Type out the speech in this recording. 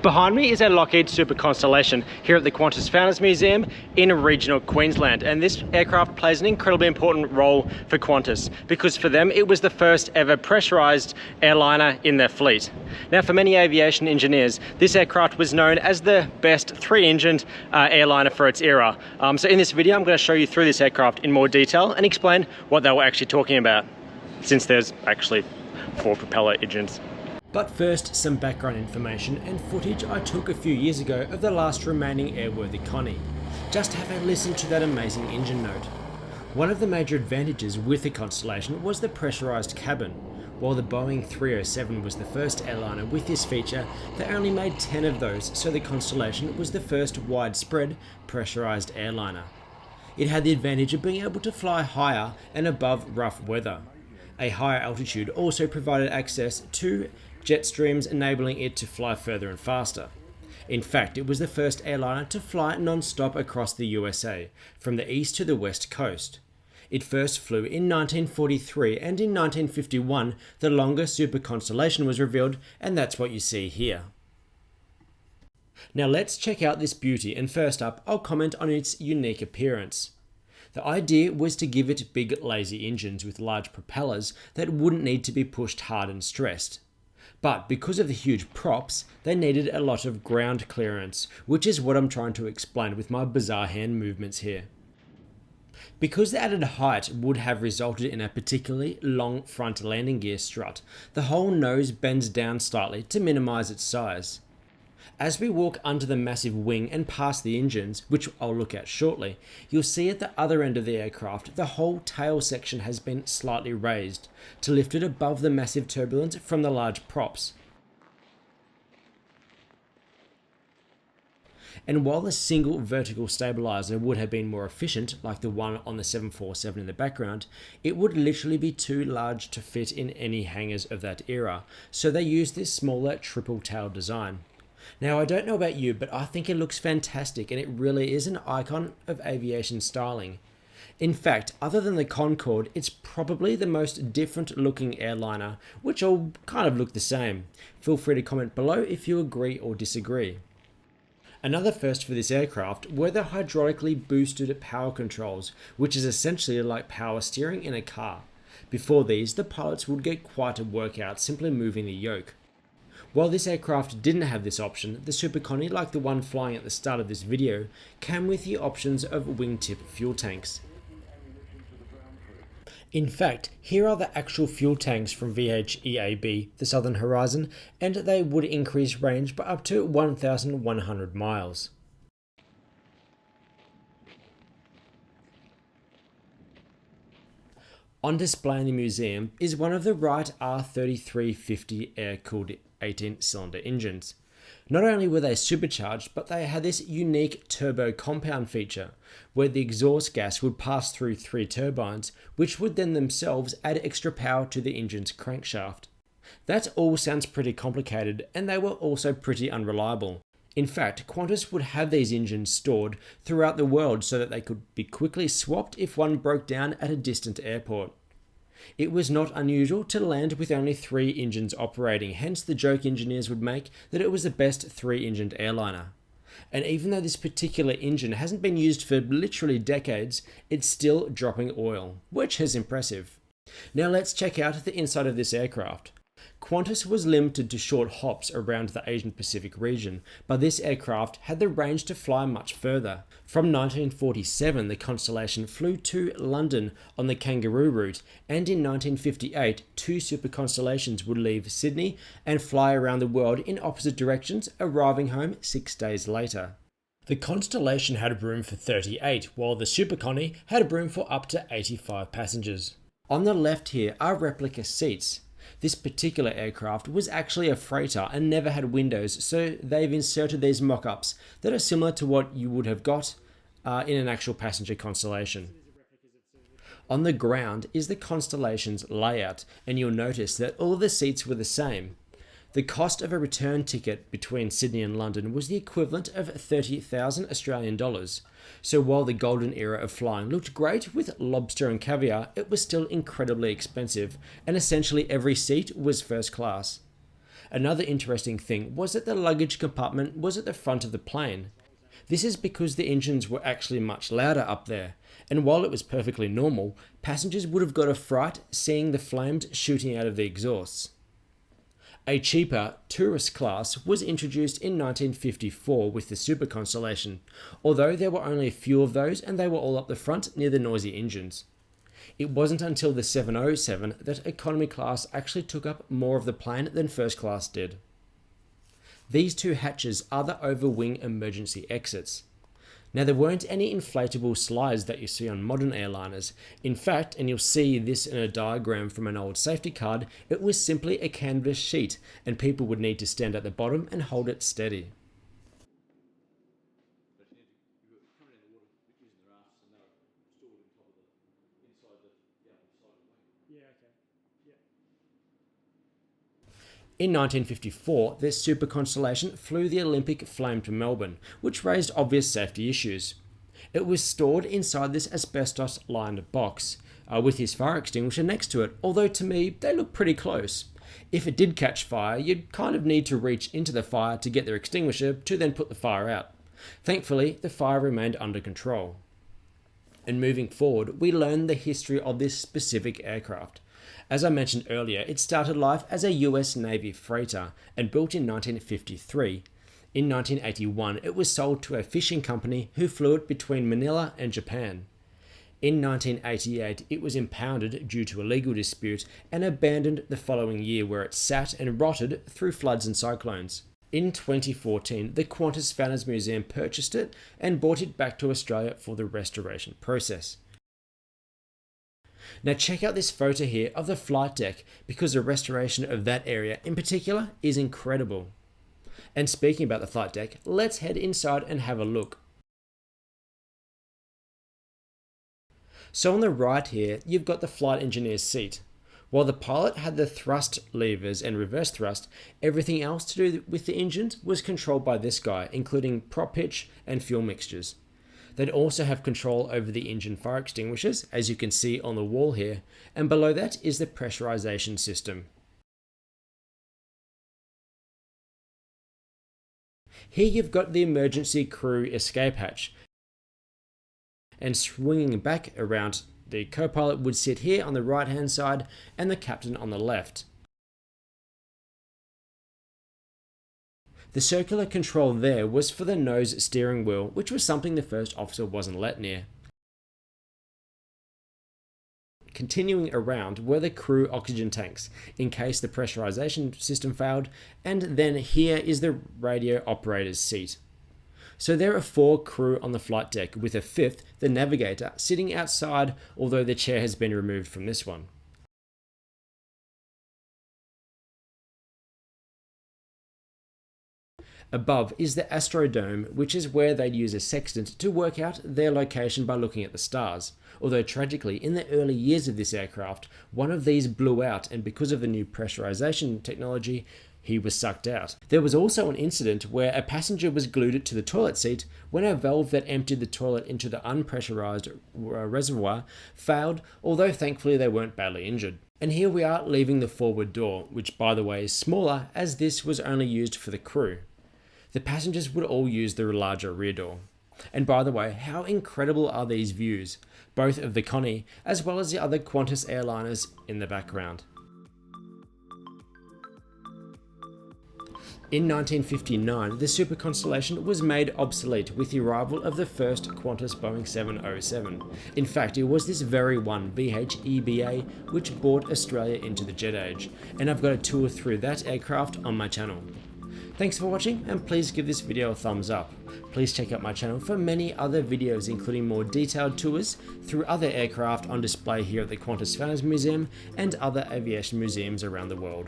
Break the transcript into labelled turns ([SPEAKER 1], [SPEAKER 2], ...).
[SPEAKER 1] Behind me is a Lockheed Super Constellation here at the Qantas Founders Museum in regional Queensland, and this aircraft plays an incredibly important role for Qantas because for them it was the first ever pressurised airliner in their fleet. Now, for many aviation engineers, this aircraft was known as the best three-engined airliner for its era. So in this video I'm going to show you through this aircraft in more detail and explain what they were actually talking about, since there's actually 4 propeller engines. But first, some background information and footage I took a few years ago of the last remaining airworthy Connie. Just have a listen to that amazing engine note. One of the major advantages with the Constellation was the pressurised cabin. While the Boeing 307 was the first airliner with this feature, they only made 10 of those, so the Constellation was the first widespread pressurised airliner. It had the advantage of being able to fly higher and above rough weather. A higher altitude also provided access to jet streams, enabling it to fly further and faster. In fact, it was the first airliner to fly non-stop across the USA, from the east to the west coast. It first flew in 1943, and in 1951 the longer Super Constellation was revealed, and that's what you see here. Now let's check out this beauty, and first up I'll comment on its unique appearance. The idea was to give it big lazy engines with large propellers that wouldn't need to be pushed hard and stressed. But because of the huge props, they needed a lot of ground clearance, which is what I'm trying to explain with my bizarre hand movements here. Because the added height would have resulted in a particularly long front landing gear strut, the whole nose bends down slightly to minimize its size. As we walk under the massive wing and past the engines, which I'll look at shortly, you'll see at the other end of the aircraft the whole tail section has been slightly raised to lift it above the massive turbulence from the large props. And while the single vertical stabilizer would have been more efficient, like the one on the 747 in the background, it would literally be too large to fit in any hangars of that era, so they used this smaller triple tail design. Now, I don't know about you, but I think it looks fantastic, and it really is an icon of aviation styling. In fact, other than the Concorde, it's probably the most different looking airliner, which all kind of look the same. Feel free to comment below if you agree or disagree. Another first for this aircraft were the hydraulically boosted power controls, which is essentially like power steering in a car. Before these, the pilots would get quite a workout simply moving the yoke. While this aircraft didn't have this option, the Super Connie, like the one flying at the start of this video, came with the options of wingtip fuel tanks. In fact, here are the actual fuel tanks from VHEAB, the Southern Horizon, and they would increase range by up to 1,100 miles. On display in the museum is one of the Wright R3350 air-cooled 18-cylinder engines. Not only were they supercharged, but they had this unique turbo compound feature, where the exhaust gas would pass through 3 turbines, which would then themselves add extra power to the engine's crankshaft. That all sounds pretty complicated, and they were also pretty unreliable. In fact, Qantas would have these engines stored throughout the world so that they could be quickly swapped if one broke down at a distant airport. It was not unusual to land with only 3 engines operating, hence the joke engineers would make that it was the best 3-engined airliner. And even though this particular engine hasn't been used for literally decades, it's still dropping oil, which is impressive. Now let's check out the inside of this aircraft. Qantas was limited to short hops around the Asian Pacific region, but this aircraft had the range to fly much further. From 1947, the Constellation flew to London on the Kangaroo route, and in 1958, 2 Super Constellations would leave Sydney and fly around the world in opposite directions, arriving home 6 days later. The Constellation had room for 38, while the Super Connie had room for up to 85 passengers. On the left here are replica seats. This particular aircraft was actually a freighter and never had windows, so they've inserted these mock-ups that are similar to what you would have got in an actual passenger Constellation. On the ground is the Constellation's layout, and you'll notice that all the seats were the same. The cost of a return ticket between Sydney and London was the equivalent of 30,000 Australian dollars. So while the golden era of flying looked great with lobster and caviar, it was still incredibly expensive, and essentially every seat was first class. Another interesting thing was that the luggage compartment was at the front of the plane. This is because the engines were actually much louder up there, and while it was perfectly normal, passengers would have got a fright seeing the flames shooting out of the exhausts. A cheaper tourist class was introduced in 1954 with the Super Constellation, although there were only a few of those and they were all up the front near the noisy engines. It wasn't until the 707 that economy class actually took up more of the plane than first class did. These two hatches are the over-wing emergency exits. Now, there weren't any inflatable slides that you see on modern airliners. In fact, and you'll see this in a diagram from an old safety card, it was simply a canvas sheet and people would need to stand at the bottom and hold it steady. In 1954, the Super Constellation flew the Olympic flame to Melbourne, which raised obvious safety issues. It was stored inside this asbestos-lined box, with his fire extinguisher next to it, although to me, they look pretty close. If it did catch fire, you'd kind of need to reach into the fire to get their extinguisher to then put the fire out. Thankfully, the fire remained under control. And moving forward, we learned the history of this specific aircraft. As I mentioned earlier, it started life as a US Navy freighter and built in 1953. In 1981, it was sold to a fishing company who flew it between Manila and Japan. In 1988, it was impounded due to a legal dispute and abandoned the following year, where it sat and rotted through floods and cyclones. In 2014, the Qantas Founders Museum purchased it and brought it back to Australia for the restoration process. Now check out this photo here of the flight deck, because the restoration of that area in particular is incredible. And speaking about the flight deck, let's head inside and have a look. So on the right here, you've got the flight engineer's seat. While the pilot had the thrust levers and reverse thrust, everything else to do with the engines was controlled by this guy, including prop pitch and fuel mixtures. They'd also have control over the engine fire extinguishers, as you can see on the wall here, and below that is the pressurization system. Here you've got the emergency crew escape hatch, and swinging back around, the co-pilot would sit here on the right hand side and the captain on the left. The circular control there was for the nose steering wheel, which was something the first officer wasn't let near. Continuing around were the crew oxygen tanks, in case the pressurization system failed, and then here is the radio operator's seat. So there are 4 crew on the flight deck, with a 5th, the navigator, sitting outside, although the chair has been removed from this one. Above is the Astrodome, which is where they'd use a sextant to work out their location by looking at the stars. Although tragically, in the early years of this aircraft, one of these blew out, and because of the new pressurization technology, he was sucked out. There was also an incident where a passenger was glued to the toilet seat when a valve that emptied the toilet into the unpressurized reservoir failed, although thankfully they weren't badly injured. And here we are leaving the forward door, which by the way is smaller, as this was only used for the crew. The passengers would all use the larger rear door. And by the way, how incredible are these views, both of the Connie as well as the other Qantas airliners in the background. In 1959, the Super Constellation was made obsolete with the arrival of the first Qantas Boeing 707. In fact, it was this very one, VHEBA, which brought Australia into the jet age, and I've got a tour through that aircraft on my channel. Thanks for watching, and please give this video a thumbs up. Please check out my channel for many other videos, including more detailed tours through other aircraft on display here at the Qantas Founders Museum and other aviation museums around the world.